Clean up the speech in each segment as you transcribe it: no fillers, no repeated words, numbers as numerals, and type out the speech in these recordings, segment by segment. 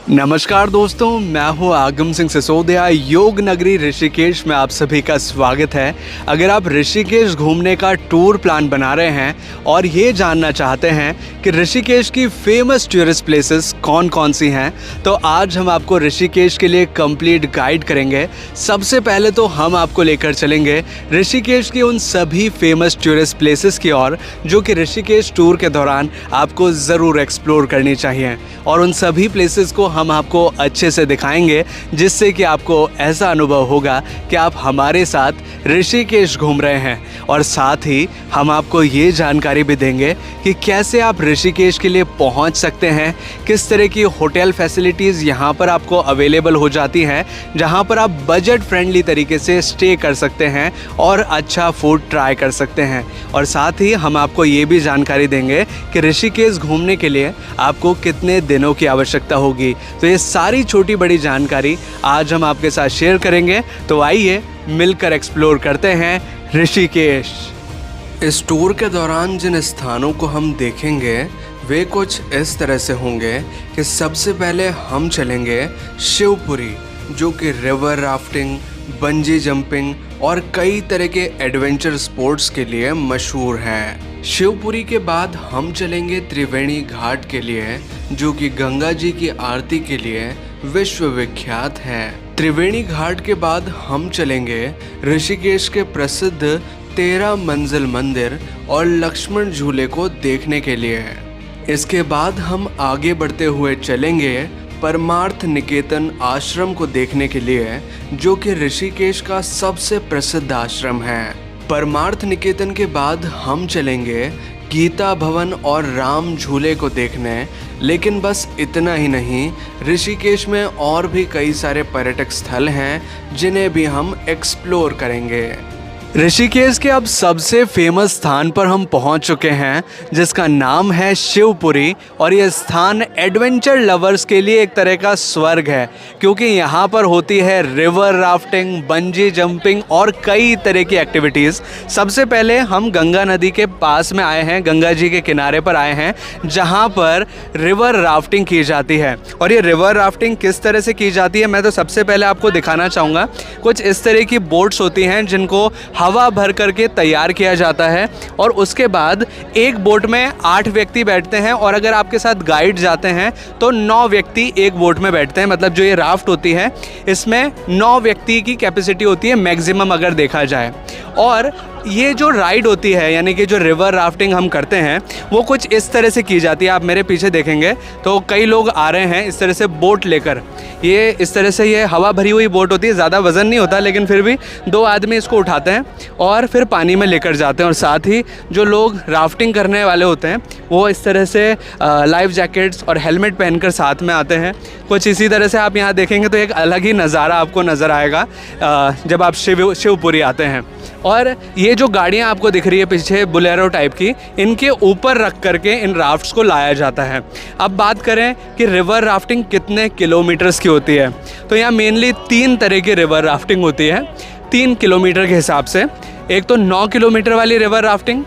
नमस्कार दोस्तों, मैं हूं आगम सिंह सिसोदिया। योग नगरी ऋषिकेश में आप सभी का स्वागत है। अगर आप ऋषिकेश घूमने का टूर प्लान बना रहे हैं और ये जानना चाहते हैं कि ऋषिकेश की फेमस टूरिस्ट प्लेसेस कौन कौन सी हैं, तो आज हम आपको ऋषिकेश के लिए कंप्लीट गाइड करेंगे। सबसे पहले तो हम आपको लेकर चलेंगे ऋषिकेश की उन सभी फेमस टूरिस्ट प्लेसेस की ओर जो कि ऋषिकेश टूर के दौरान आपको ज़रूर एक्सप्लोर करनी चाहिए, और उन सभी प्लेसेस को हम आपको अच्छे से दिखाएंगे, जिससे कि आपको ऐसा अनुभव होगा कि आप हमारे साथ ऋषिकेश घूम रहे हैं। और साथ ही हम आपको ये जानकारी भी देंगे कि कैसे आप ऋषिकेश के लिए पहुंच सकते हैं, किस तरह की होटल फैसिलिटीज़ यहाँ पर आपको अवेलेबल हो जाती हैं, जहाँ पर आप बजट फ्रेंडली तरीके से स्टे कर सकते हैं और अच्छा फूड ट्राई कर सकते हैं। और साथ ही हम आपको ये भी जानकारी देंगे कि ऋषिकेश घूमने के लिए आपको कितने दिनों की आवश्यकता होगी। तो ये सारी छोटी बड़ी जानकारी आज हम आपके साथ शेयर करेंगे। तो आइए मिलकर एक्सप्लोर करते हैं ऋषिकेश। इस टूर के दौरान जिन स्थानों को हम देखेंगे वे कुछ इस तरह से होंगे कि सबसे पहले हम चलेंगे शिवपुरी, जो कि रिवर राफ्टिंग, बंजी जंपिंग और कई तरह के एडवेंचर स्पोर्ट्स के लिए मशहूर हैं। शिवपुरी के बाद हम चलेंगे त्रिवेणी घाट के लिए, जो कि गंगा जी की आरती के लिए विश्व विख्यात है। त्रिवेणी घाट के बाद हम चलेंगे ऋषिकेश के प्रसिद्ध 13 मंजिल मंदिर और लक्ष्मण झूले को देखने के लिए। इसके बाद हम आगे बढ़ते हुए चलेंगे परमार्थ निकेतन आश्रम को देखने के लिए, जो कि ऋषिकेश का सबसे प्रसिद्ध आश्रम है। परमार्थ निकेतन के बाद हम चलेंगे गीता भवन और राम झूले को देखने। लेकिन बस इतना ही नहीं, ऋषिकेश में और भी कई सारे पर्यटक स्थल हैं जिन्हें भी हम एक्सप्लोर करेंगे। ऋषिकेश के अब सबसे फेमस स्थान पर हम पहुंच चुके हैं, जिसका नाम है शिवपुरी। और यह स्थान एडवेंचर लवर्स के लिए एक तरह का स्वर्ग है, क्योंकि यहाँ पर होती है रिवर राफ्टिंग, बंजी जंपिंग और कई तरह की एक्टिविटीज़। सबसे पहले हम गंगा नदी के पास में आए हैं, गंगा जी के किनारे पर आए हैं, जहाँ पर रिवर राफ्टिंग की जाती है। और ये रिवर राफ्टिंग किस तरह से की जाती है, मैं तो सबसे पहले आपको दिखाना चाहूँगा। कुछ इस तरह की बोट्स होती हैं जिनको हवा भर करके तैयार किया जाता है, और उसके बाद एक बोट में 8 व्यक्ति बैठते हैं, और अगर आपके साथ गाइड जाते हैं तो 9 व्यक्ति एक बोट में बैठते हैं। मतलब जो ये राफ्ट होती है इसमें 9 व्यक्ति की कैपेसिटी होती है मैक्सिमम, अगर देखा जाए। और ये जो राइड होती है, यानी कि जो रिवर राफ्टिंग हम करते हैं, वो कुछ इस तरह से की जाती है। आप मेरे पीछे देखेंगे तो कई लोग आ रहे हैं इस तरह से बोट लेकर। ये इस तरह से ये हवा भरी हुई बोट होती है, ज़्यादा वज़न नहीं होता, लेकिन फिर भी 2 आदमी इसको उठाते हैं और फिर पानी में लेकर जाते हैं। और साथ ही जो लोग राफ्टिंग करने वाले होते हैं वो इस तरह से लाइफ जैकेट्स और हेलमेट पहनकर साथ में आते हैं। कुछ इसी तरह से आप यहाँ देखेंगे तो एक अलग ही नज़ारा आपको नज़र आएगा जब आप शिवपुरी आते हैं। और ये जो गाड़ियाँ आपको दिख रही है पीछे, बुलेरो टाइप की, इनके ऊपर रख करके इन राफ्ट्स को लाया जाता है। अब बात करें कि रिवर राफ्टिंग कितने किलोमीटर्स की होती है, तो यहाँ मेनली 3 तरह की रिवर राफ्टिंग होती है, 3 किलोमीटर के हिसाब से। एक तो 9 किलोमीटर वाली रिवर राफ्टिंग,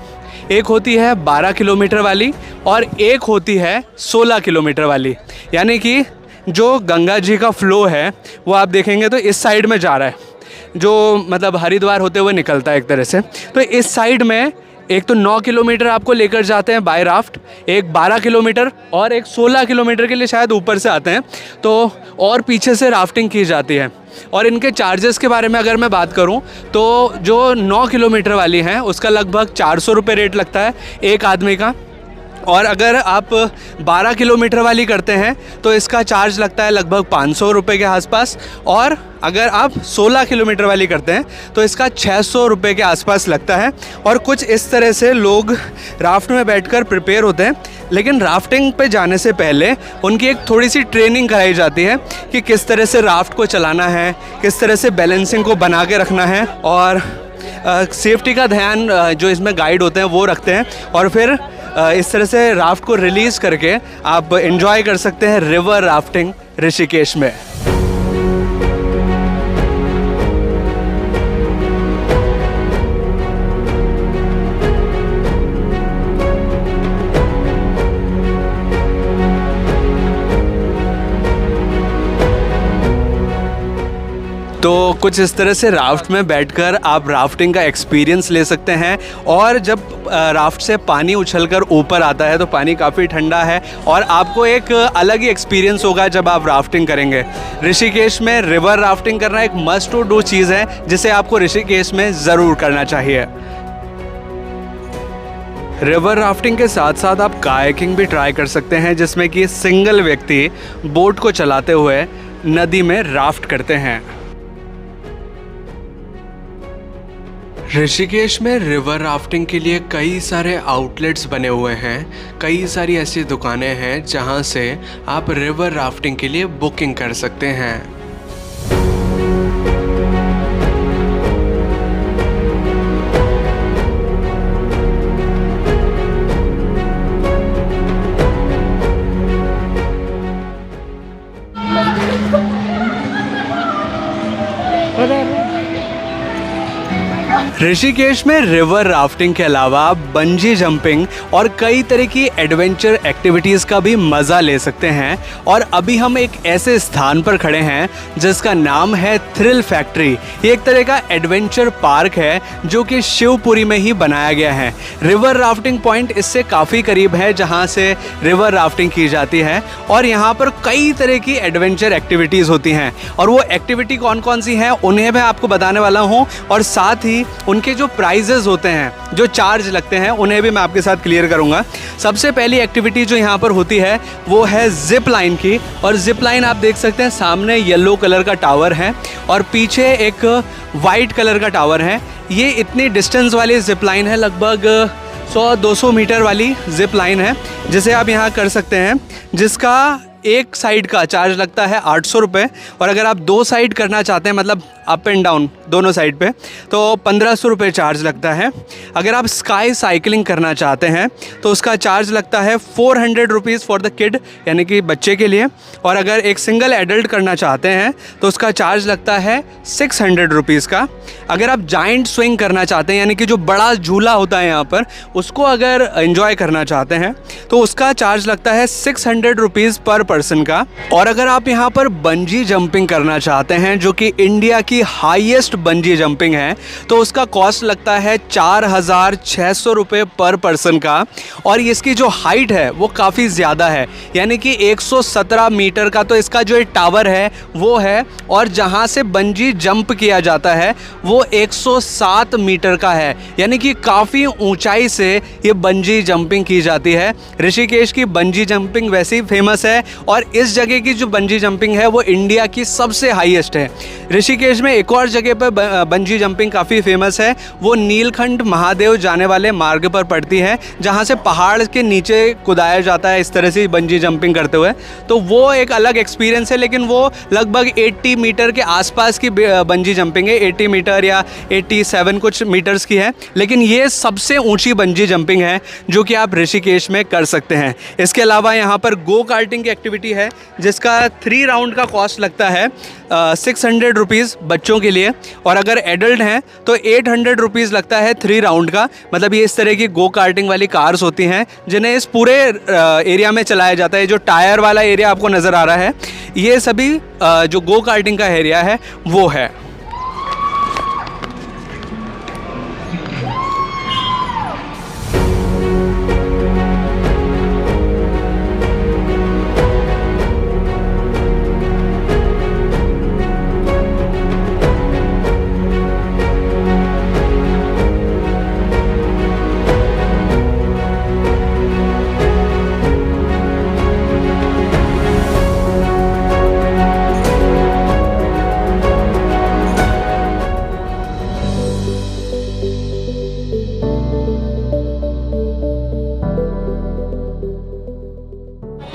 एक होती है 12 किलोमीटर वाली, और एक होती है 16 किलोमीटर वाली। यानी कि जो गंगा जी का फ्लो है वो आप देखेंगे तो इस साइड में जा रहा है, जो मतलब हरिद्वार होते हुए निकलता है एक तरह से। तो इस साइड में एक तो 9 किलोमीटर आपको लेकर जाते हैं बाय राफ्ट, एक 12 किलोमीटर और एक 16 किलोमीटर के लिए शायद ऊपर से आते हैं, तो और पीछे से राफ्टिंग की जाती है। और इनके चार्जेस के बारे में अगर मैं बात करूं तो जो 9 किलोमीटर वाली हैं उसका लगभग 400 रुपये रेट लगता है एक आदमी का। और अगर आप 12 किलोमीटर वाली करते हैं तो इसका चार्ज लगता है लगभग 500 रुपये के आसपास। और अगर आप 16 किलोमीटर वाली करते हैं तो इसका 600 रुपये के आसपास लगता है। और कुछ इस तरह से लोग राफ्ट में बैठकर प्रिपेयर होते हैं, लेकिन राफ्टिंग पे जाने से पहले उनकी एक थोड़ी सी ट्रेनिंग कराई जाती है कि किस तरह से राफ्ट को चलाना है, किस तरह से बैलेंसिंग को बना के रखना है, और सेफ्टी का ध्यान जो इसमें गाइड होते हैं वो रखते हैं। और फिर इस तरह से राफ्ट को रिलीज़ करके आप एंजॉय कर सकते हैं रिवर राफ्टिंग ऋषिकेश में। तो कुछ इस तरह से राफ्ट में बैठकर आप राफ्टिंग का एक्सपीरियंस ले सकते हैं। और जब राफ्ट से पानी उछलकर ऊपर आता है तो पानी काफ़ी ठंडा है और आपको एक अलग ही एक्सपीरियंस होगा जब आप राफ्टिंग करेंगे। ऋषिकेश में रिवर राफ्टिंग करना एक मस्ट टू डू चीज़ है जिसे आपको ऋषिकेश में ज़रूर करना चाहिए। रिवर राफ्टिंग के साथ साथ आप कायाकिंग भी ट्राई कर सकते हैं, जिसमें कि सिंगल व्यक्ति बोट को चलाते हुए नदी में राफ्ट करते हैं। ऋषिकेश में रिवर राफ्टिंग के लिए कई सारे आउटलेट्स बने हुए हैं। कई सारी ऐसी दुकानें हैं जहां से आप रिवर राफ्टिंग के लिए बुकिंग कर सकते हैं। ऋषिकेश में रिवर राफ्टिंग के अलावा बंजी जंपिंग और कई तरह की एडवेंचर एक्टिविटीज़ का भी मज़ा ले सकते हैं। और अभी हम एक ऐसे स्थान पर खड़े हैं जिसका नाम है थ्रिल फैक्ट्री। ये एक तरह का एडवेंचर पार्क है जो कि शिवपुरी में ही बनाया गया है। रिवर राफ्टिंग पॉइंट इससे काफ़ी करीब है जहाँ से रिवर राफ्टिंग की जाती है और यहाँ पर कई तरह की एडवेंचर एक्टिविटीज़ होती हैं। और वो एक्टिविटी कौन कौन सी हैं उन्हें मैं आपको बताने वाला हूँ, और साथ ही उनके जो प्राइजेस होते हैं, जो चार्ज लगते हैं, उन्हें भी मैं आपके साथ क्लियर करूंगा। सबसे पहली एक्टिविटी जो यहाँ पर होती है वो है जिप लाइन की। और जिप लाइन आप देख सकते हैं, सामने येलो कलर का टावर है और पीछे एक वाइट कलर का टावर है। ये इतनी डिस्टेंस वाली जिप लाइन है, लगभग 100-200 मीटर वाली जिप लाइन है जिसे आप यहाँ कर सकते हैं, जिसका एक साइड का चार्ज लगता है 800 रुपये। और अगर आप 2 साइड करना चाहते हैं, मतलब अप एंड डाउन दोनों साइड पे, तो 1500 रुपये चार्ज लगता है। अगर आप स्काई साइकिलिंग करना चाहते हैं तो उसका चार्ज लगता है 400 रुपीज़ फॉर द किड, यानी कि बच्चे के लिए। और अगर एक सिंगल एडल्ट करना चाहते हैं तो उसका चार्ज लगता है 600 रुपीज़ का। अगर आप जाइंट स्विंग करना चाहते हैं, यानी कि जो बड़ा झूला होता है यहाँ पर, उसको अगर एंजॉय करना चाहते हैं तो उसका चार्ज लगता है 600 रुपीज़ पर पर्सन का। और अगर आप यहाँ पर बंजी जंपिंग करना चाहते हैं, जो कि इंडिया की हाईएस्ट बंजी जंपिंग है, तो उसका कॉस्ट लगता है 4600 रुपये पर पर्सन का। और इसकी जो हाइट है वो काफ़ी ज़्यादा है, यानी कि 117 मीटर का तो इसका जो टावर है वो है। और जहाँ से बंजी जंप किया जाता है वो 107 मीटर का है, यानी कि काफ़ी ऊंचाई से ये बंजी जंपिंग की जाती है। ऋषिकेश की बंजी जंपिंग वैसे ही फेमस है और इस जगह की जो बंजी जंपिंग है वो इंडिया की सबसे हाईएस्ट है। ऋषिकेश में एक और जगह पर बंजी जंपिंग काफ़ी फेमस है, वो नीलकंठ महादेव जाने वाले मार्ग पर पड़ती है, जहाँ से पहाड़ के नीचे कुदाया जाता है इस तरह से बंजी जंपिंग करते हुए। तो वो एक अलग एक्सपीरियंस है, लेकिन वो लगभग 80 मीटर के आसपास की बंजी जंपिंग है, 80 मीटर या 87 कुछ मीटर्स की है। लेकिन ये सबसे ऊंची बंजी जंपिंग है जो कि आप ऋषिकेश में कर सकते हैं। इसके अलावा यहाँ पर गो कार्टिंग की एक्टिविटी है जिसका 3 राउंड का कॉस्ट लगता है 600 रुपीज़ बच्चों के लिए। और अगर एडल्ट हैं तो 800 रुपीज़ लगता है 3 राउंड का। मतलब ये इस तरह की गो कार्टिंग वाली कार्स होती हैं जिन्हें इस पूरे एरिया में चलाया जाता है। जो टायर वाला एरिया आपको नज़र आ रहा है, ये सभी जो गो कार्टिंग का एरिया है वो है।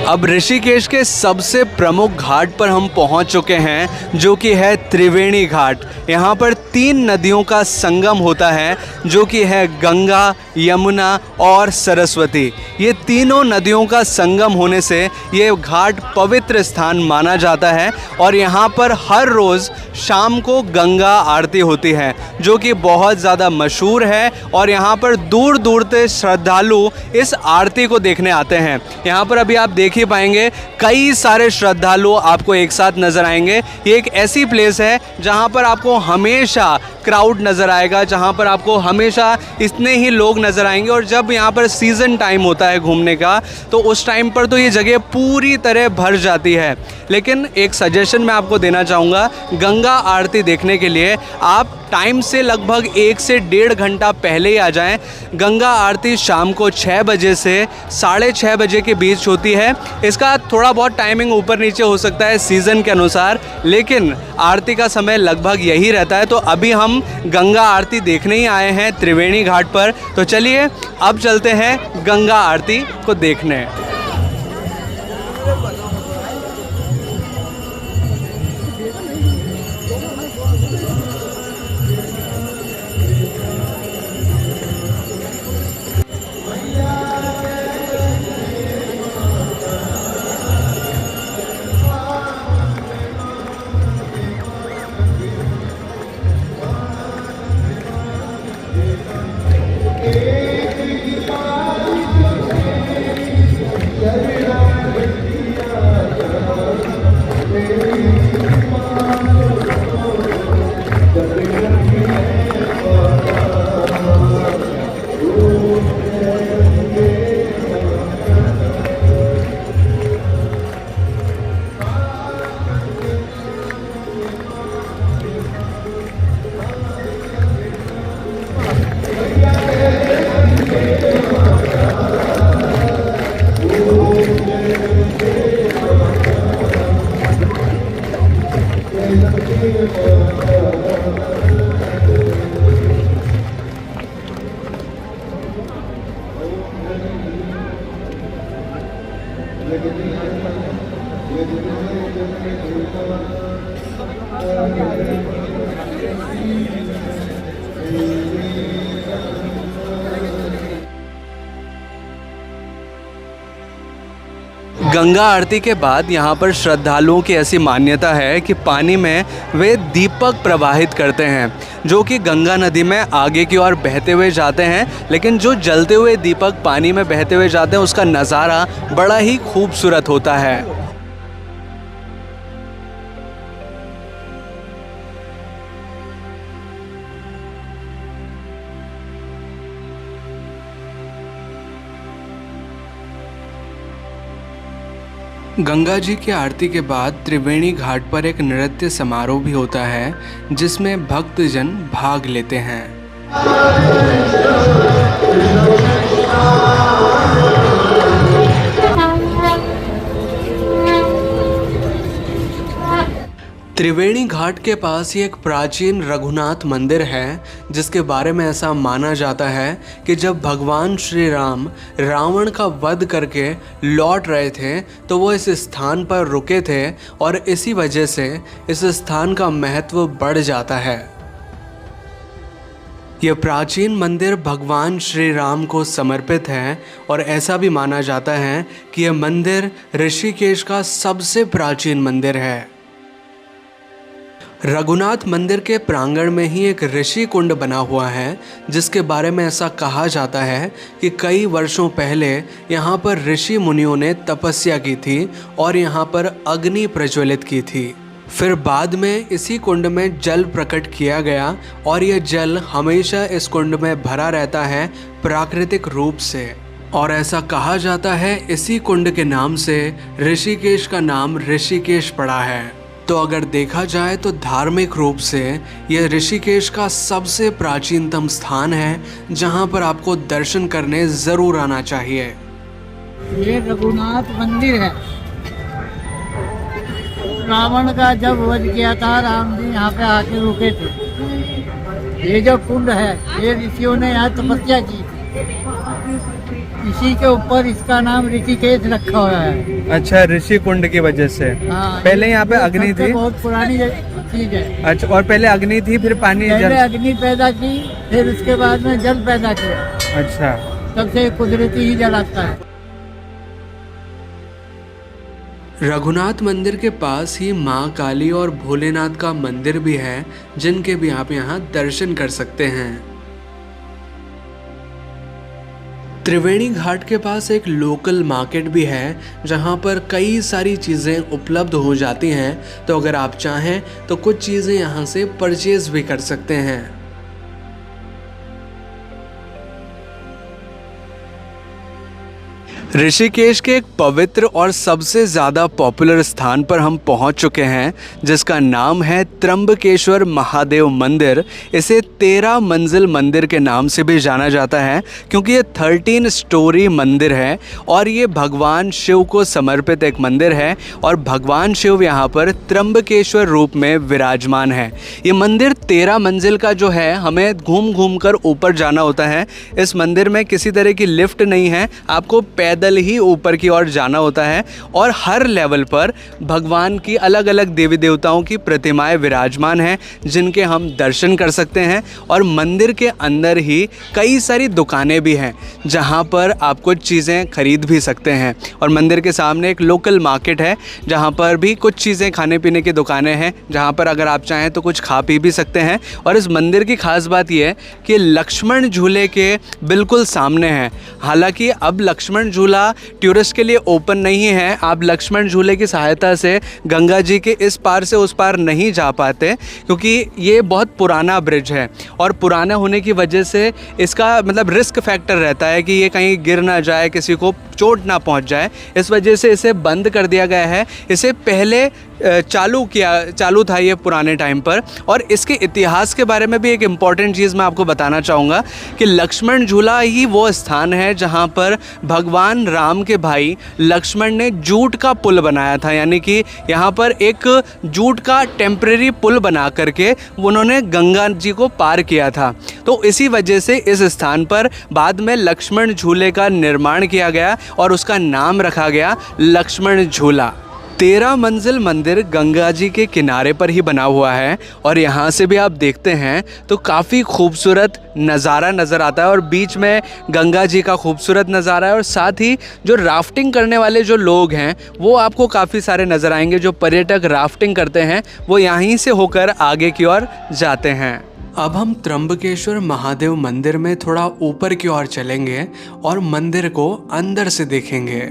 अब ऋषिकेश के सबसे प्रमुख घाट पर हम पहुंच चुके हैं, जो कि है त्रिवेणी घाट। यहाँ पर 3 नदियों का संगम होता है, जो कि है गंगा, यमुना और सरस्वती। ये तीनों नदियों का संगम होने से ये घाट पवित्र स्थान माना जाता है और यहाँ पर हर रोज़ शाम को गंगा आरती होती है, जो कि बहुत ज़्यादा मशहूर है और यहाँ पर दूर दूर से श्रद्धालु इस आरती को देखने आते हैं। यहाँ पर अभी आप देख ही पाएंगे कई सारे श्रद्धालु आपको एक साथ नज़र आएंगे। ये एक ऐसी प्लेस है जहाँ पर आपको हमेशा क्राउड नज़र आएगा, जहाँ पर आपको हमेशा इतने ही लोग नज़र आएंगे। और जब यहाँ पर सीज़न टाइम होता है घूमने का, तो उस टाइम पर तो ये जगह पूरी तरह भर जाती है। लेकिन एक सजेशन मैं आपको देना चाहूँगा, गंगा आरती देखने के लिए आप टाइम से लगभग 1 से 1.5 घंटा पहले ही आ जाएं। गंगा आरती शाम को 6 बजे से 6:30 बजे के बीच होती है। इसका थोड़ा बहुत टाइमिंग ऊपर नीचे हो सकता है सीज़न के अनुसार, लेकिन आरती का समय लगभग यही रहता है। तो अभी हम गंगा आरती देखने ही आए हैं त्रिवेणी घाट पर, तो चलिए अब चलते हैं गंगा आरती को देखने। गंगा आरती के बाद यहाँ पर श्रद्धालुओं की ऐसी मान्यता है कि पानी में वे दीपक प्रवाहित करते हैं, जो कि गंगा नदी में आगे की ओर बहते हुए जाते हैं। लेकिन जो जलते हुए दीपक पानी में बहते हुए जाते हैं, उसका नज़ारा बड़ा ही खूबसूरत होता है। गंगा जी की आरती के बाद त्रिवेणी घाट पर एक नृत्य समारोह भी होता है, जिसमें भक्तजन भाग लेते हैं। त्रिवेणी घाट के पास ही एक प्राचीन रघुनाथ मंदिर है, जिसके बारे में ऐसा माना जाता है कि जब भगवान श्री राम रावण का वध करके लौट रहे थे, तो वो इस स्थान पर रुके थे और इसी वजह से इस स्थान का महत्व बढ़ जाता है। यह प्राचीन मंदिर भगवान श्री राम को समर्पित है और ऐसा भी माना जाता है कि यह मंदिर ऋषिकेश का सबसे प्राचीन मंदिर है। रघुनाथ मंदिर के प्रांगण में ही एक ऋषि कुंड बना हुआ है, जिसके बारे में ऐसा कहा जाता है कि कई वर्षों पहले यहाँ पर ऋषि मुनियों ने तपस्या की थी और यहाँ पर अग्नि प्रज्वलित की थी। फिर बाद में इसी कुंड में जल प्रकट किया गया और यह जल हमेशा इस कुंड में भरा रहता है प्राकृतिक रूप से। और ऐसा कहा जाता है इसी कुंड के नाम से ऋषिकेश का नाम ऋषिकेश पड़ा है। तो अगर देखा जाए तो धार्मिक रूप से यह ऋषिकेश का सबसे प्राचीनतम स्थान है, जहां पर आपको दर्शन करने ज़रूर आना चाहिए। ये रघुनाथ मंदिर है। रावण का जब वध किया था, राम जी यहाँ पे आके रुके थे। ये जो कुंड है, ये ऋषियों ने यहाँ तपस्या की थी। इसी के ऊपर इसका नाम ऋषिकेश रखा हुआ है। अच्छा, ऋषि कुंड की वजह से। हाँ, पहले यहाँ पे अग्नि थी। बहुत पुरानी चीज है। अच्छा, और पहले अग्नि थी फिर पानी पहले जल। अग्नि पैदा की, फिर उसके बाद में जल पैदा किया। अच्छा, तब से कुदरती ही जल आता है। रघुनाथ मंदिर के पास ही माँ काली और भोलेनाथ का मंदिर भी है, जिनके भी आप यहाँ दर्शन कर सकते हैं। त्रिवेणी घाट के पास एक लोकल मार्केट भी है, जहाँ पर कई सारी चीज़ें उपलब्ध हो जाती हैं, तो अगर आप चाहें तो कुछ चीज़ें यहाँ से परचेज भी कर सकते हैं। ऋषिकेश के एक पवित्र और सबसे ज़्यादा पॉपुलर स्थान पर हम पहुंच चुके हैं, जिसका नाम है त्र्यंबकेश्वर महादेव मंदिर। इसे 13 मंजिल मंदिर के नाम से भी जाना जाता है, क्योंकि ये 13 स्टोरी मंदिर है और ये भगवान शिव को समर्पित एक मंदिर है और भगवान शिव यहाँ पर त्र्यंबकेश्वर रूप में विराजमान है। ये मंदिर 13 मंजिल का जो है, हमें घूम घूम कर ऊपर जाना होता है। इस मंदिर में किसी तरह की लिफ्ट नहीं है, आपको पैदल ही ऊपर की ओर जाना होता है और हर लेवल पर भगवान की अलग अलग देवी देवताओं की प्रतिमाएं विराजमान हैं, जिनके हम दर्शन कर सकते हैं। और मंदिर के अंदर ही कई सारी दुकानें भी हैं, जहां पर आप कुछ चीज़ें खरीद भी सकते हैं। और मंदिर के सामने एक लोकल मार्केट है, जहां पर भी कुछ चीज़ें खाने पीने की दुकानें हैं, जहां पर अगर आप चाहें तो कुछ खा पी भी सकते हैं। और इस मंदिर की खास बात यह है कि लक्ष्मण झूले के बिल्कुल सामने है। हालांकि अब लक्ष्मण झूला टूरिस्ट के लिए ओपन नहीं है, आप लक्ष्मण झूले की सहायता से गंगा जी के इस पार से उस पार नहीं जा पाते, क्योंकि ये बहुत पुराना ब्रिज है और पुराना होने की वजह से इसका मतलब रिस्क फैक्टर रहता है कि ये कहीं गिर ना जाए, किसी को चोट ना पहुंच जाए। इस वजह से इसे बंद कर दिया गया है। इसे पहले चालू था ये पुराने टाइम पर। और इसके इतिहास के बारे में भी एक इम्पॉर्टेंट चीज़ मैं आपको बताना चाहूँगा कि लक्ष्मण झूला ही वो स्थान है जहाँ पर भगवान राम के भाई लक्ष्मण ने जूट का पुल बनाया था, यानी कि यहाँ पर एक जूट का टेम्परेरी पुल बना करके उन्होंने गंगा जी को पार किया था। तो इसी वजह से इस स्थान पर बाद में लक्ष्मण झूले का निर्माण किया गया और उसका नाम रखा गया लक्ष्मण झूला। 13 मंजिल मंदिर गंगा जी के किनारे पर ही बना हुआ है और यहाँ से भी आप देखते हैं तो काफ़ी खूबसूरत नज़ारा नज़र आता है और बीच में गंगा जी का खूबसूरत नज़ारा है। और साथ ही जो राफ्टिंग करने वाले जो लोग हैं वो आपको काफ़ी सारे नज़र आएंगे। जो पर्यटक राफ्टिंग करते हैं वो यहीं से होकर आगे की ओर जाते हैं। अब हम त्र्यंबकेश्वर महादेव मंदिर में थोड़ा ऊपर की ओर चलेंगे और मंदिर को अंदर से देखेंगे।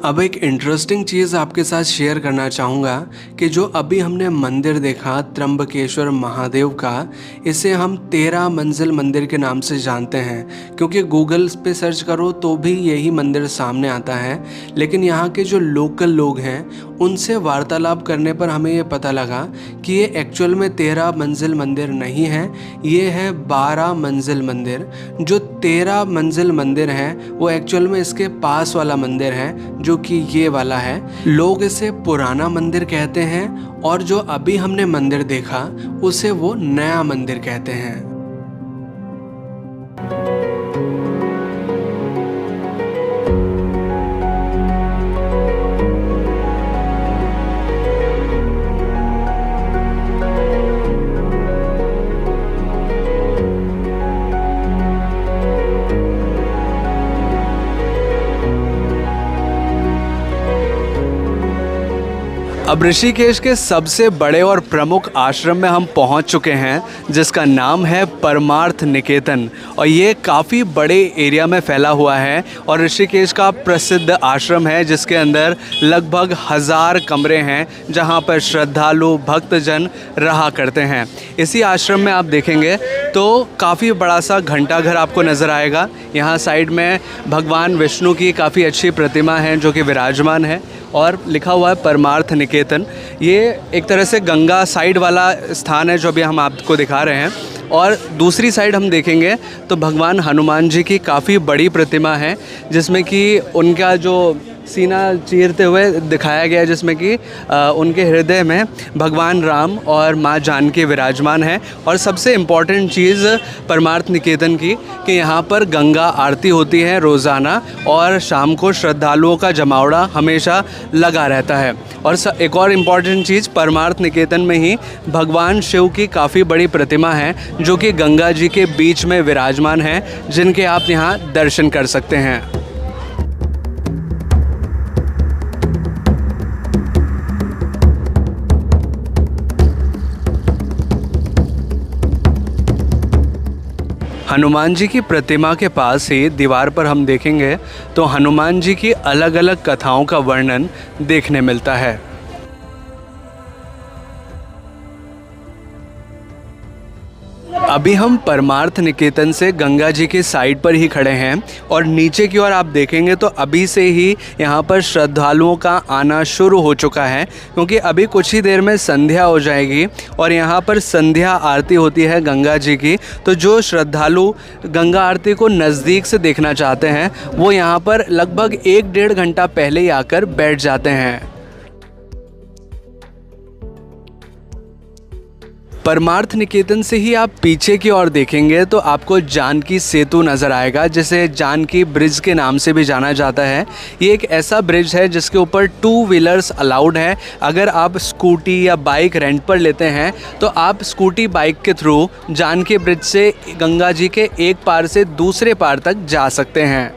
अब एक इंटरेस्टिंग चीज़ आपके साथ शेयर करना चाहूँगा कि जो अभी हमने मंदिर देखा त्र्यंबकेश्वर महादेव का, इसे हम 13 मंजिल मंदिर के नाम से जानते हैं, क्योंकि गूगल पे सर्च करो तो भी यही मंदिर सामने आता है। लेकिन यहाँ के जो लोकल लोग हैं उनसे वार्तालाप करने पर हमें ये पता लगा कि ये एक्चुअल में 13 मंजिल मंदिर नहीं है, ये है 12 मंजिल मंदिर। जो 13 मंजिल मंदिर है वो एक्चुअल में इसके पास वाला मंदिर है, जो कि ये वाला है। लोग इसे पुराना मंदिर कहते हैं और जो अभी हमने मंदिर देखा उसे वो नया मंदिर कहते हैं। अब ऋषिकेश के सबसे बड़े और प्रमुख आश्रम में हम पहुंच चुके हैं, जिसका नाम है परमार्थ निकेतन। और ये काफ़ी बड़े एरिया में फैला हुआ है और ऋषिकेश का प्रसिद्ध आश्रम है, जिसके अंदर लगभग 1000 कमरे हैं, जहां पर श्रद्धालु भक्तजन रहा करते हैं। इसी आश्रम में आप देखेंगे तो काफ़ी बड़ा सा घंटाघर आपको नज़र आएगा। यहाँ साइड में भगवान विष्णु की काफ़ी अच्छी प्रतिमा है जो कि विराजमान है और लिखा हुआ है परमार्थ निकेतन। ये एक तरह से गंगा साइड वाला स्थान है जो अभी हम आपको दिखा रहे हैं। और दूसरी साइड हम देखेंगे तो भगवान हनुमान जी की काफ़ी बड़ी प्रतिमा है, जिसमें कि उनका जो सीना चीरते हुए दिखाया गया है, जिसमें कि उनके हृदय में भगवान राम और माँ जानकी विराजमान है। और सबसे इम्पॉर्टेंट चीज़ परमार्थ निकेतन की कि यहाँ पर गंगा आरती होती है रोज़ाना, और शाम को श्रद्धालुओं का जमावड़ा हमेशा लगा रहता है। और एक और इम्पॉर्टेंट चीज़, परमार्थ निकेतन में ही भगवान शिव की काफ़ी बड़ी प्रतिमा है जो कि गंगा जी के बीच में विराजमान है, जिनके आप यहाँ दर्शन कर सकते हैं। हनुमान जी की प्रतिमा के पास ही दीवार पर हम देखेंगे तो हनुमान जी की अलग अलग कथाओं का वर्णन देखने मिलता है। अभी हम परमार्थ निकेतन से गंगा जी के साइड पर ही खड़े हैं और नीचे की ओर आप देखेंगे तो अभी से ही यहाँ पर श्रद्धालुओं का आना शुरू हो चुका है, क्योंकि अभी कुछ ही देर में संध्या हो जाएगी और यहाँ पर संध्या आरती होती है गंगा जी की। तो जो श्रद्धालु गंगा आरती को नज़दीक से देखना चाहते हैं वो यहाँ पर लगभग 1-1.5 घंटा पहले ही आकर बैठ जाते हैं। परमार्थ निकेतन से ही आप पीछे की ओर देखेंगे तो आपको जानकी सेतु नज़र आएगा, जिसे जानकी ब्रिज के नाम से भी जाना जाता है। ये एक ऐसा ब्रिज है जिसके ऊपर 2 व्हीलर्स अलाउड है। अगर आप स्कूटी या बाइक रेंट पर लेते हैं तो आप स्कूटी बाइक के थ्रू जानकी ब्रिज से गंगा जी के एक पार से दूसरे पार तक जा सकते हैं।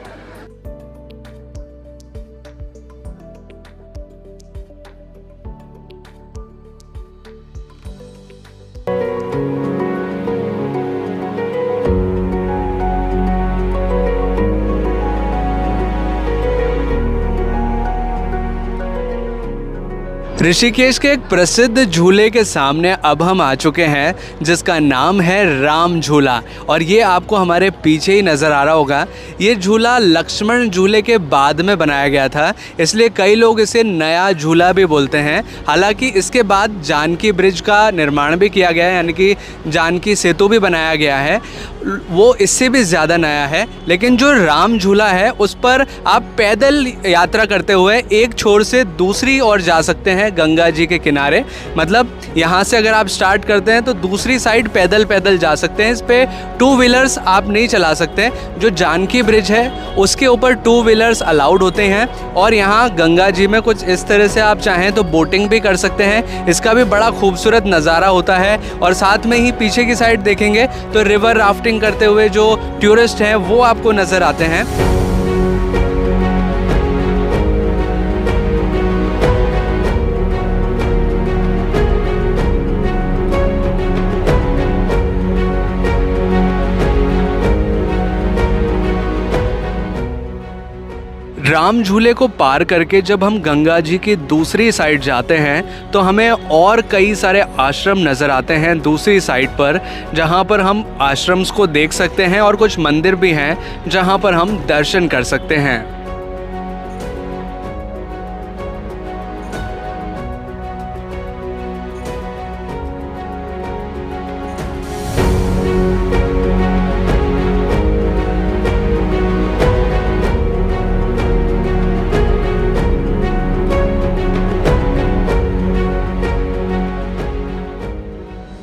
ऋषिकेश के एक प्रसिद्ध झूले के सामने अब हम आ चुके हैं, जिसका नाम है राम झूला, और ये आपको हमारे पीछे ही नज़र आ रहा होगा। ये झूला लक्ष्मण झूले के बाद में बनाया गया था, इसलिए कई लोग इसे नया झूला भी बोलते हैं। हालांकि इसके बाद जानकी ब्रिज का निर्माण भी किया गया है, यानी कि जानकी सेतु भी बनाया गया है, वो इससे भी ज़्यादा नया है। लेकिन जो राम झूला है उस पर आप पैदल यात्रा करते हुए एक छोर से दूसरी ओर जा सकते हैं गंगा जी के किनारे। मतलब यहाँ से अगर आप स्टार्ट करते हैं तो दूसरी साइड पैदल पैदल जा सकते हैं। इस पे 2 व्हीलर्स आप नहीं चला सकते। जो जानकी ब्रिज है उसके ऊपर 2 व्हीलर्स अलाउड होते हैं, और यहाँ गंगा जी में कुछ इस तरह से आप चाहें तो बोटिंग भी कर सकते हैं। इसका भी बड़ा खूबसूरत नज़ारा होता है। और साथ में ही पीछे की साइड देखेंगे तो रिवर राफ्टिंग करते हुए जो टूरिस्ट हैं वो आपको नज़र आते हैं। राम झूले को पार करके जब हम गंगा जी की दूसरी साइड जाते हैं तो हमें और कई सारे आश्रम नज़र आते हैं दूसरी साइड पर, जहां पर हम आश्रम्स को देख सकते हैं, और कुछ मंदिर भी हैं जहां पर हम दर्शन कर सकते हैं।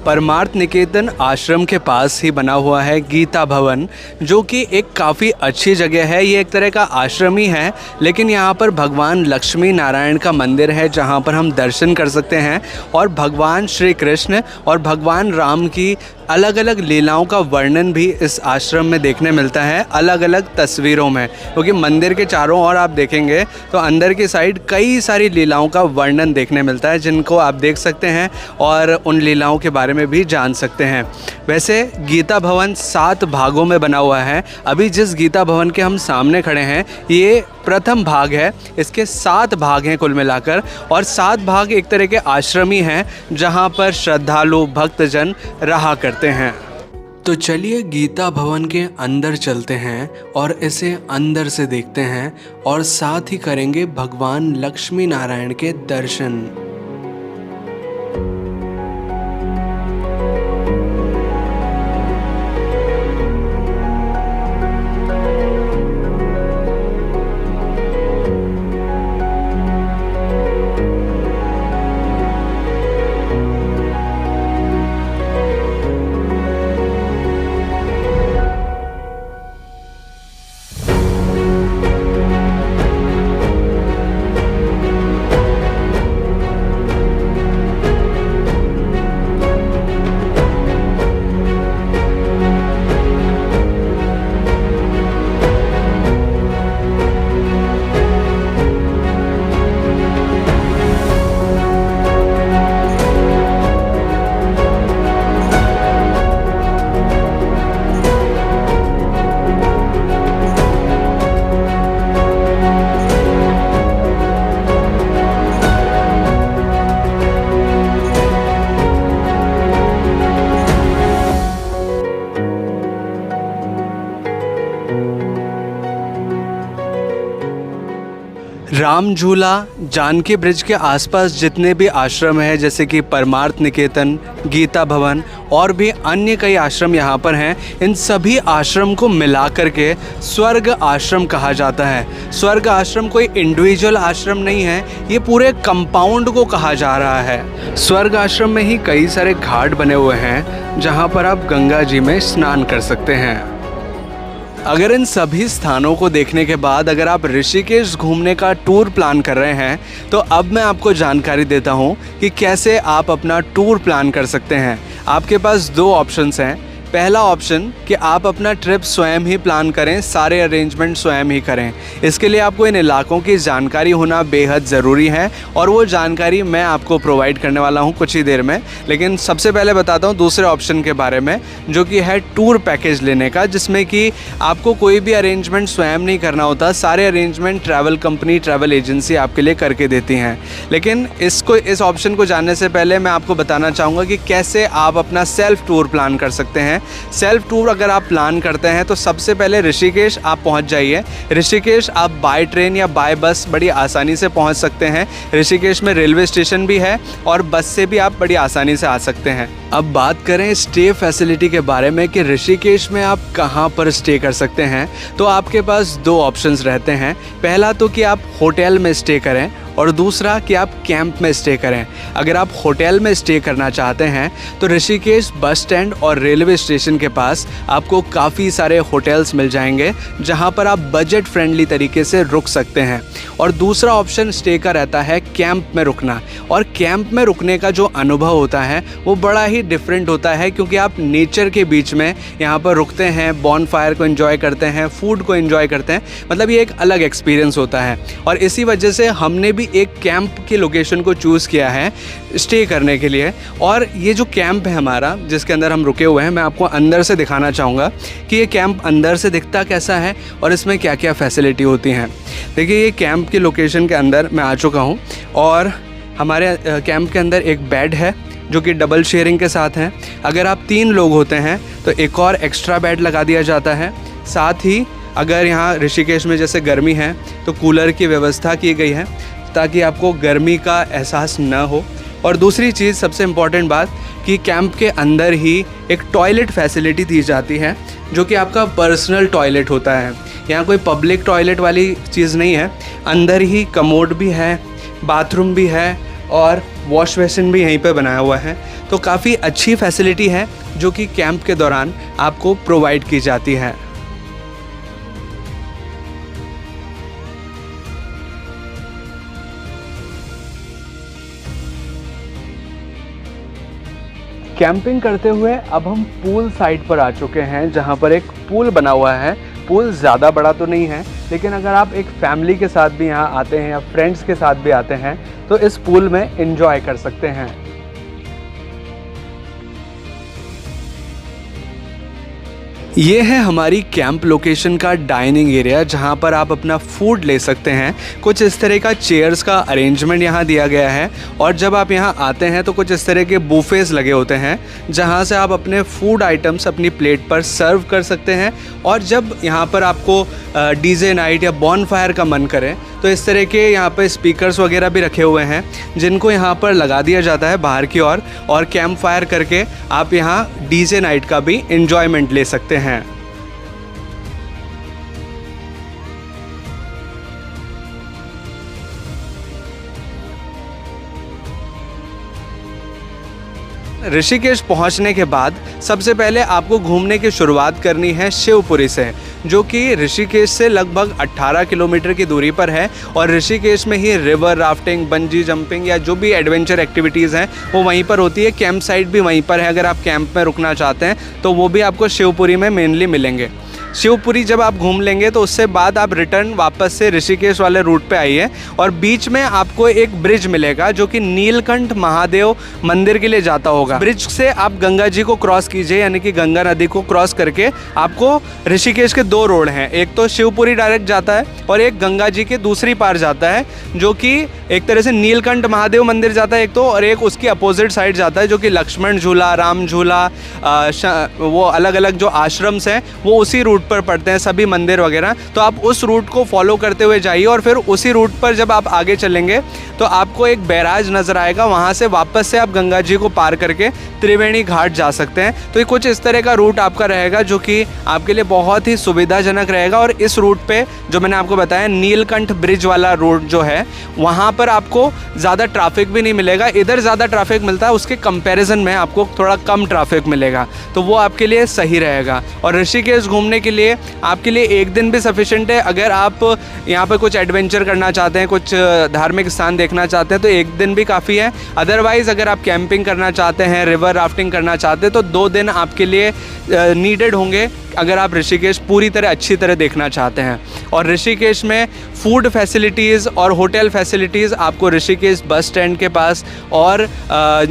परमार्थ निकेतन आश्रम के पास ही बना हुआ है गीता भवन, जो कि एक काफ़ी अच्छी जगह है। ये एक तरह का आश्रम ही है, लेकिन यहाँ पर भगवान लक्ष्मी नारायण का मंदिर है जहाँ पर हम दर्शन कर सकते हैं, और भगवान श्री कृष्ण और भगवान राम की अलग अलग लीलाओं का वर्णन भी इस आश्रम में देखने मिलता है, अलग अलग तस्वीरों में। क्योंकि मंदिर के चारों ओर आप देखेंगे तो अंदर की साइड कई सारी लीलाओं का वर्णन देखने मिलता है, जिनको आप देख सकते हैं और उन लीलाओं के बारे में भी जान सकते हैं। वैसे गीता भवन 7 भागों में बना हुआ है। अभी जिस गीता भवन के हम सामने खड़े हैं ये प्रथम भाग है। इसके 7 भाग हैं कुल मिलाकर, और 7 भाग एक तरह के आश्रम ही हैं जहाँ पर श्रद्धालु भक्तजन रहा करते हैं। तो चलिए गीता भवन के अंदर चलते हैं और इसे अंदर से देखते हैं, और साथ ही करेंगे भगवान लक्ष्मी नारायण के दर्शन। राम झूला, जानकी ब्रिज के आसपास जितने भी आश्रम हैं जैसे कि परमार्थ निकेतन, गीता भवन और भी अन्य कई आश्रम यहाँ पर हैं, इन सभी आश्रम को मिला करके स्वर्ग आश्रम कहा जाता है। स्वर्ग आश्रम कोई इंडिविजुअल आश्रम नहीं है, ये पूरे कंपाउंड को कहा जा रहा है। स्वर्ग आश्रम में ही कई सारे घाट बने हुए हैं जहाँ पर आप गंगा जी में स्नान कर सकते हैं। अगर इन सभी स्थानों को देखने के बाद अगर आप ऋषिकेश घूमने का टूर प्लान कर रहे हैं तो अब मैं आपको जानकारी देता हूं कि कैसे आप अपना टूर प्लान कर सकते हैं। आपके पास दो ऑप्शंस हैं। पहला ऑप्शन कि आप अपना ट्रिप स्वयं ही प्लान करें, सारे अरेंजमेंट स्वयं ही करें। इसके लिए आपको इन इलाकों की जानकारी होना बेहद ज़रूरी है और वो जानकारी मैं आपको प्रोवाइड करने वाला हूं कुछ ही देर में। लेकिन सबसे पहले बताता हूं दूसरे ऑप्शन के बारे में, जो कि है टूर पैकेज लेने का, जिसमें कि आपको कोई भी अरेंजमेंट स्वयं नहीं करना होता, सारे arrangement travel company, travel agency आपके लिए करके देती हैं। लेकिन इस ऑप्शन को जानने से पहले मैं आपको बताना चाहूँगा कि कैसे आप अपना सेल्फ टूर प्लान कर सकते हैं। सेल्फ टूर अगर आप प्लान करते हैं तो सबसे पहले ऋषिकेश आप पहुंच जाइए। ऋषिकेश आप बाय ट्रेन या बाय बस बड़ी आसानी से पहुंच सकते हैं। ऋषिकेश में रेलवे स्टेशन भी है और बस से भी आप बड़ी आसानी से आ सकते हैं। अब बात करें स्टे फैसिलिटी के बारे में कि ऋषिकेश में आप कहां पर स्टे कर सकते हैं, तो आपके पास दो ऑप्शंस रहते हैं। पहला तो कि आप होटल में स्टे करें और दूसरा कि आप कैंप में स्टे करें। अगर आप होटल में स्टे करना चाहते हैं तो ऋषिकेश बस स्टैंड और रेलवे स्टेशन के पास आपको काफ़ी सारे होटल्स मिल जाएंगे जहां पर आप बजट फ्रेंडली तरीके से रुक सकते हैं। और दूसरा ऑप्शन स्टे का रहता है कैंप में रुकना। और कैंप में रुकने का जो अनुभव होता है वो बड़ा ही डिफरेंट होता है, क्योंकि आप नेचर के बीच में यहाँ पर रुकते हैं, बॉनफायर को एंजॉय करते हैं, फूड को एंजॉय करते हैं। मतलब ये एक अलग एक्सपीरियंस होता है और इसी वजह से हमने भी एक कैंप की लोकेशन को चूज़ किया है स्टे करने के लिए। और ये जो कैंप है हमारा जिसके अंदर हम रुके हुए हैं, मैं आपको अंदर से दिखाना चाहूँगा कि ये कैंप अंदर से दिखता कैसा है और इसमें क्या क्या फैसिलिटी होती हैं। देखिए, ये कैंप की लोकेशन के अंदर मैं आ चुका हूँ और हमारे कैंप के अंदर एक बेड है जो कि डबल शेयरिंग के साथ हैं। अगर आप 3 लोग होते हैं तो एक और एक्स्ट्रा बेड लगा दिया जाता है। साथ ही अगर यहाँ ऋषिकेश में जैसे गर्मी है तो कूलर की व्यवस्था की गई है ताकि आपको गर्मी का एहसास न हो। और दूसरी चीज़, सबसे इम्पॉर्टेंट बात, कि कैंप के अंदर ही एक टॉयलेट फैसिलिटी दी जाती है जो कि आपका पर्सनल टॉयलेट होता है। यहाँ कोई पब्लिक टॉयलेट वाली चीज़ नहीं है। अंदर ही कमोड भी है, बाथरूम भी है और वॉश बेसिन भी यहीं पे बनाया हुआ है। तो काफ़ी अच्छी फैसिलिटी है जो कि कैंप के दौरान आपको प्रोवाइड की जाती है। कैंपिंग करते हुए अब हम पूल साइड पर आ चुके हैं जहां पर एक पूल बना हुआ है। पूल ज़्यादा बड़ा तो नहीं है, लेकिन अगर आप एक फैमिली के साथ भी यहाँ आते हैं या फ्रेंड्स के साथ भी आते हैं तो इस पूल में एंजॉय कर सकते हैं। ये है हमारी कैंप लोकेशन का डाइनिंग एरिया जहाँ पर आप अपना फूड ले सकते हैं। कुछ इस तरह का चेयर्स का अरेंजमेंट यहाँ दिया गया है और जब आप यहाँ आते हैं तो कुछ इस तरह के बुफेस लगे होते हैं जहाँ से आप अपने फूड आइटम्स अपनी प्लेट पर सर्व कर सकते हैं। और जब यहाँ पर आपको डीजे नाइट या बॉनफायर का मन करे तो इस तरह के यहाँ पर स्पीकर्स वगैरह भी रखे हुए हैं जिनको यहाँ पर लगा दिया जाता है बाहर की ओर और कैंप फायर करके आप यहाँ डीजे नाइट का भी एंजॉयमेंट ले सकते हैं। ऋषिकेश पहुंचने के बाद सबसे पहले आपको घूमने की शुरुआत करनी है शिवपुरी से, जो कि ऋषिकेश से लगभग 18 किलोमीटर की दूरी पर है। और ऋषिकेश में ही रिवर राफ्टिंग, बंजी जंपिंग या जो भी एडवेंचर एक्टिविटीज़ हैं वो वहीं पर होती है। कैंप साइट भी वहीं पर है। अगर आप कैंप में रुकना चाहते हैं तो वो भी आपको शिवपुरी में मेनली मिलेंगे। शिवपुरी जब आप घूम लेंगे तो उससे बाद आप रिटर्न वापस से ऋषिकेश वाले रूट पे आइए और बीच में आपको एक ब्रिज मिलेगा जो कि नीलकंठ महादेव मंदिर के लिए जाता होगा। ब्रिज से आप गंगा जी को क्रॉस कीजिए, यानी कि गंगा नदी को क्रॉस करके आपको ऋषिकेश के 2 रोड हैं। एक तो शिवपुरी डायरेक्ट जाता है और एक गंगा जी के दूसरी पार जाता है जो कि एक तरह से नीलकंठ महादेव मंदिर जाता है एक तो, और एक उसकी अपोजिट साइड जाता है जो कि लक्ष्मण झूला, राम झूला, वो अलग अलग जो आश्रम्स हैं वो उसी रूट रूट पर पड़ते हैं सभी मंदिर वगैरह, तो आप उस रूट को फॉलो करते हुए जाइए और फिर उसी रूट पर जब आप आगे चलेंगे तो आपको एक बैराज नज़र आएगा, वहाँ से वापस से आप गंगा जी को पार करके त्रिवेणी घाट जा सकते हैं। तो ये कुछ इस तरह का रूट आपका रहेगा जो कि आपके लिए बहुत ही सुविधाजनक रहेगा। और इस रूट पे जो मैंने आपको बताया नीलकंठ ब्रिज वाला रोड जो है, वहाँ पर आपको ज़्यादा ट्रैफिक भी नहीं मिलेगा। इधर ज़्यादा ट्रैफिक मिलता है, उसके कंपैरिजन में आपको थोड़ा कम ट्रैफिक मिलेगा, तो वो आपके लिए सही रहेगा। और ऋषिकेश घूमने के लिए आपके लिए एक दिन भी सफिशेंट है। अगर आप यहाँ पर कुछ एडवेंचर करना चाहते हैं, कुछ धार्मिक स्थान देखना चाहते हैं तो एक दिन भी काफ़ी है। अदरवाइज़ अगर आप कैंपिंग करना चाहते हैं, रिवर राफ्टिंग करना चाहते हैं तो 2 दिन आपके लिए नीडेड होंगे अगर आप ऋषिकेश पूरी तरह अच्छी तरह देखना चाहते हैं। और ऋषिकेश में फूड फैसिलिटीज़ और होटल फैसिलिटीज़ आपको ऋषिकेश बस स्टैंड के पास और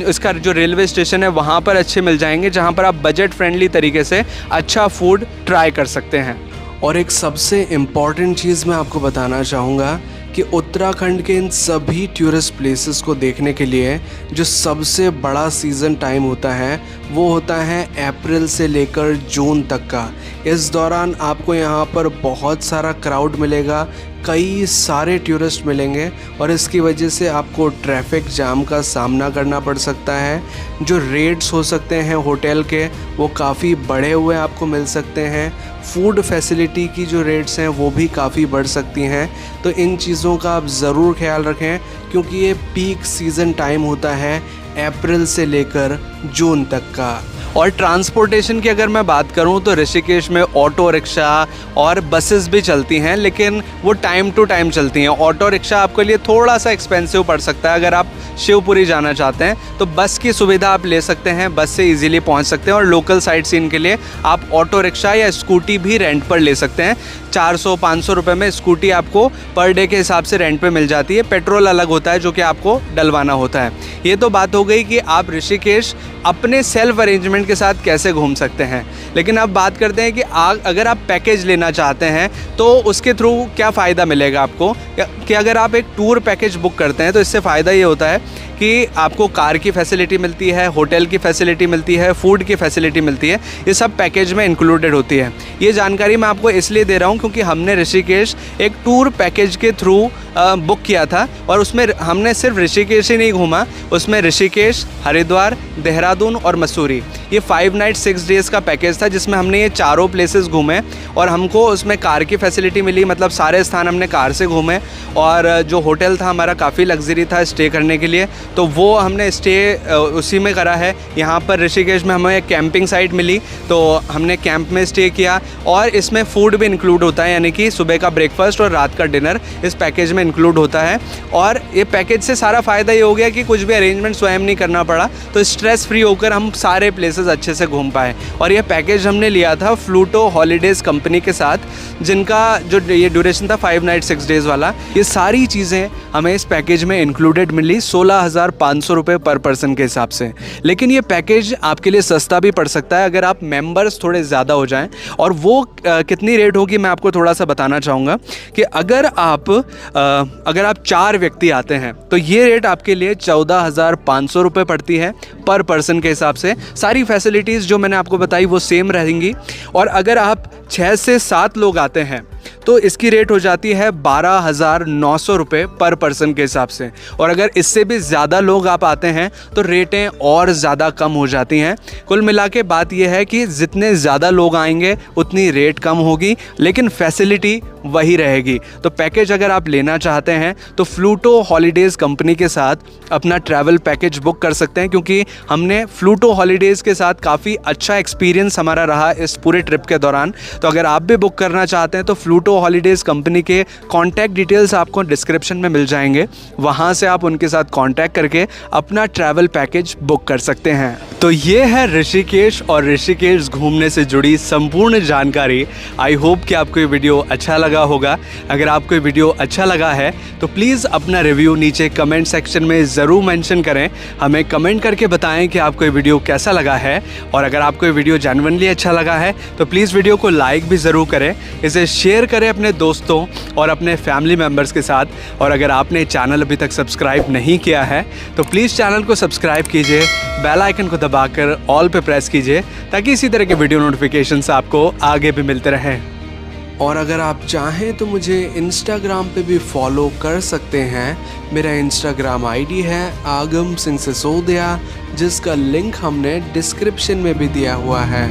इसका जो रेलवे स्टेशन है वहाँ पर अच्छे मिल जाएंगे, जहाँ पर आप बजट फ्रेंडली तरीके से अच्छा फूड ट्राई कर सकते हैं। और एक सबसे इम्पॉर्टेंट चीज़ मैं आपको बताना चाहूँगा कि उत्तराखंड के इन सभी टूरिस्ट प्लेसेस को देखने के लिए जो सबसे बड़ा सीज़न टाइम होता है वो होता है अप्रैल से लेकर जून तक का। इस दौरान आपको यहाँ पर बहुत सारा क्राउड मिलेगा, कई सारे टूरिस्ट मिलेंगे और इसकी वजह से आपको ट्रैफिक जाम का सामना करना पड़ सकता है। जो रेट्स हो सकते हैं होटल के वो काफ़ी बढ़े हुए आपको मिल सकते हैं। फूड फैसिलिटी की जो रेट्स हैं वो भी काफ़ी बढ़ सकती हैं। तो इन चीज़ों का आप ज़रूर ख्याल रखें क्योंकि ये पीक सीज़न टाइम होता है अप्रैल से लेकर जून तक का। और ट्रांसपोर्टेशन की अगर मैं बात करूं तो ऋषिकेश में ऑटो रिक्शा और बसेस भी चलती हैं, लेकिन वो टाइम टू टाइम चलती हैं। ऑटो रिक्शा आपके लिए थोड़ा सा एक्सपेंसिव पड़ सकता है। अगर आप शिवपुरी जाना चाहते हैं तो बस की सुविधा आप ले सकते हैं, बस से इजीली पहुंच सकते हैं। और लोकल साइट सीन के लिए आप ऑटो रिक्शा या स्कूटी भी रेंट पर ले सकते हैं। 400-500 रुपये में स्कूटी आपको पर डे के हिसाब से रेंट पे मिल जाती है। पेट्रोल अलग होता है जो कि आपको डलवाना होता है। ये तो बात हो गई कि आप ऋषिकेश अपने सेल्फ अरेंजमेंट के साथ कैसे घूम सकते हैं। लेकिन अब बात करते हैं कि अगर आप पैकेज लेना चाहते हैं तो उसके थ्रू क्या फ़ायदा मिलेगा आपको। कि अगर आप एक टूर पैकेज बुक करते हैं तो इससे फ़ायदा ये होता है कि आपको कार की फैसिलिटी मिलती है, होटल की फैसिलिटी मिलती है, फूड की फैसिलिटी मिलती है। ये सब पैकेज में इंक्लूडेड होती है। ये जानकारी मैं आपको इसलिए दे रहा हूँ क्योंकि हमने ऋषिकेश एक टूर पैकेज के थ्रू बुक किया था और उसमें हमने सिर्फ ऋषिकेश ही नहीं घूमा, उसमें ऋषिकेश, हरिद्वार, देहरादून और मसूरी, ये 5 नाइट 6 डेज़ का पैकेज था जिसमें हमने ये चारों प्लेसेस घूमे। और हमको उसमें कार की फैसिलिटी मिली, मतलब सारे स्थान हमने कार से घूमे। और जो होटल था हमारा काफ़ी लग्जरी था स्टे करने के लिए, तो वो हमने स्टे उसी में करा है। यहाँ पर ऋषिकेश में हमें कैंपिंग साइट मिली तो हमने कैंप में स्टे किया। और इसमें फ़ूड भी इंक्लूड होता है, यानी कि सुबह का ब्रेकफास्ट और रात का डिनर इस पैकेज में इंक्लूड होता है। और ये पैकेज से सारा फ़ायदा ये हो गया कि कुछ भी अरेंजमेंट स्वयं नहीं करना पड़ा, तो स्ट्रेस फ्री होकर हम सारे प्लेसेस अच्छे से घूम पाए। और ये पैकेज हमने लिया था फ्लूटो हॉलीडेज़ कंपनी के साथ, जिनका जो ये ड्यूरेशन था 5 नाइट 6 डेज़ वाला। ये सारी चीज़ें हमें इस पैकेज में इंक्लूडेड मिली 16,500 रुपये पर पर्सन के हिसाब से। लेकिन ये पैकेज आपके लिए सस्ता भी पड़ सकता है अगर आप मेंबर्स थोड़े ज़्यादा हो जाएं। और वो कितनी रेट होगी मैं आपको थोड़ा सा बताना चाहूँगा कि अगर आप 4 व्यक्ति आते हैं तो ये रेट आपके लिए 14,500 रुपये पड़ती है पर पर्सन के हिसाब से। सारी फैसिलिटीज़ जो मैंने आपको बताई वो सेम रहेंगी। और अगर आप 6 से 7 लोग आते हैं तो इसकी रेट हो जाती है 12,900 रुपये पर पर्सन के हिसाब से। और अगर इससे भी ज़्यादा लोग आप आते हैं तो रेटें और ज़्यादा कम हो जाती हैं। कुल मिला के बात यह है कि जितने ज़्यादा लोग आएंगे उतनी रेट कम होगी, लेकिन फैसिलिटी वही रहेगी। तो पैकेज अगर आप लेना चाहते हैं तो फ्लूटो हॉलीडेज़ कंपनी के साथ अपना ट्रैवल पैकेज बुक कर सकते हैं, क्योंकि हमने फ्लूटो हॉलीडेज़ के साथ काफ़ी अच्छा एक्सपीरियंस हमारा रहा इस पूरे ट्रिप के दौरान। तो अगर आप भी बुक करना चाहते हैं तो फ्लूटो हॉलीडेज़ कंपनी के कॉन्टैक्ट डिटेल्स आपको डिस्क्रिप्शन में मिल जाएंगे, वहाँ से आप उनके साथ कॉन्टैक्ट करके अपना ट्रैवल पैकेज बुक कर सकते हैं। तो ये है ऋषिकेश और ऋषिकेश घूमने से जुड़ी संपूर्ण जानकारी। आई होप कि आपको ये वीडियो अच्छा लगा होगा। अगर आपको ये वीडियो अच्छा लगा है तो प्लीज़ अपना रिव्यू नीचे कमेंट सेक्शन में ज़रूर मेंशन करें। हमें कमेंट करके बताएं कि आपको ये वीडियो कैसा लगा है। और अगर आपको ये वीडियो जेन्युइनली अच्छा लगा है तो प्लीज़ वीडियो को लाइक भी ज़रूर करें, इसे शेयर करें करें अपने दोस्तों और अपने फैमिली मेम्बर्स के साथ। और अगर आपने चैनल अभी तक सब्सक्राइब नहीं किया है तो प्लीज़ चैनल को सब्सक्राइब कीजिए, बेल आइकन को दबाकर ऑल पे प्रेस कीजिए ताकि इसी तरह के वीडियो नोटिफिकेशंस आपको आगे भी मिलते रहें। और अगर आप चाहें तो मुझे इंस्टाग्राम पे भी फॉलो कर सकते हैं। मेरा इंस्टाग्राम आईडी है आगम सिंह सिसोदिया, जिसका लिंक हमने डिस्क्रिप्शन में भी दिया हुआ है।